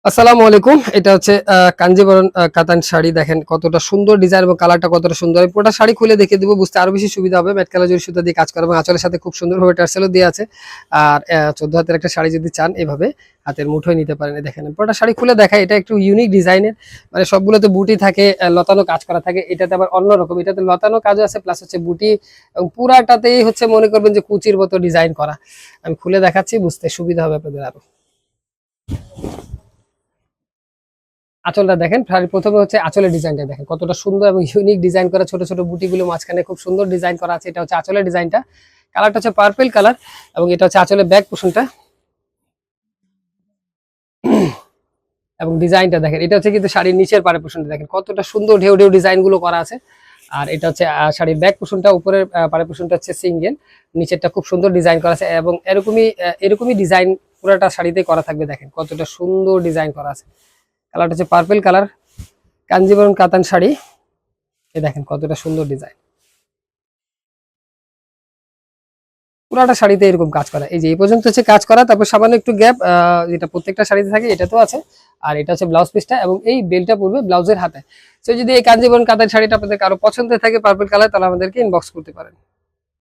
আসসালামু আলাইকুম। এটা হচ্ছে কাঞ্জিবরম কাতান শাড়ি। দেখেন কতটা সুন্দর ডিজাইন এবং কালারটা কতটা সুন্দর। আমি পুরোটা শাড়ি খুলে দেখিয়ে দিব, বুঝতে আরো বেশি সুবিধা হবে। ম্যাট কালার জরি সুতা দিয়ে কাজ করা এবং আঁচলের সাথে খুব সুন্দরভাবে টার্সেলও দেওয়া আছে। আর 14 হাতের একটা শাড়ি যদি চান এভাবে হাতের মুঠোয় নিতে পারেন। দেখেন পুরোটা শাড়ি খুলে দেখায়, এটা একটু ইউনিক ডিজাইনের, মানে সবগুলোতে বুটি থাকে, লতানো কাজ করা থাকে। এটাতে আবার অন্যরকম, এটাতে লতানো কাজও আছে প্লাস হচ্ছে বুটি, এবং পুরাটাতেই হচ্ছে মনে করবেন যে কুচির মতো ডিজাইন করা। আমি খুলে দেখাচ্ছি, বুঝতে সুবিধা হবে আপনাদের আরো। আঁচলটা দেখেন, প্রথমে হচ্ছে আঁচলের ডিজাইনটা দেখেন কতটা সুন্দর এবং ইউনিক ডিজাইন করা, ছোট ছোট বুটিগুলো মাঝখানে খুব সুন্দর ডিজাইন করা আছে। এটা হচ্ছে আঁচলের ডিজাইনটা, কালারটা হচ্ছে পার্পল কালার, এবং এটা হচ্ছে আঁচলের ব্যাক পোর্শনটা। এবং ডিজাইনটা দেখেন, এটা হচ্ছে কিন্তু শাড়ির নিচের পাড়ে পোর্শনটা দেখেন কতটা সুন্দর ঢেউ ঢেউ ডিজাইন গুলো করা আছে। আর এটা হচ্ছে শাড়ির ব্যাক পোর্শনটা, উপরের পাড়ে পোর্শনটা হচ্ছে সিঙ্গেল, নিচেরটা খুব সুন্দর ডিজাইন করা আছে, এবং এরকমই ডিজাইন পুরোটা শাড়িতে করা থাকবে। দেখেন কতটা সুন্দর ডিজাইন করা আছে। কালারটা হচ্ছে পার্পল কালার, কাঞ্জিবরম কাতান শাড়ি। এই দেখেন কতটা সুন্দর ডিজাইন, পুরাটা শাড়িতে এরকম কাজ করা। এই যে এই পর্যন্ত হচ্ছে কাজ করা, তারপর সামান্য একটু গ্যাপ, যেটা প্রত্যেকটা শাড়িতে থাকে এটাতেও আছে। আর এটা হচ্ছে ব্লাউজ পিসটা, এবং এই বেলটা পড়বে ব্লাউজের হাতে। তো যদি এই কাঞ্জিবরম কাতান শাড়িটা আপনাদের কারো পছন্দের থাকে পার্পল কালার, তাহলে আমাদেরকে ইনবক্স করতে পারেন।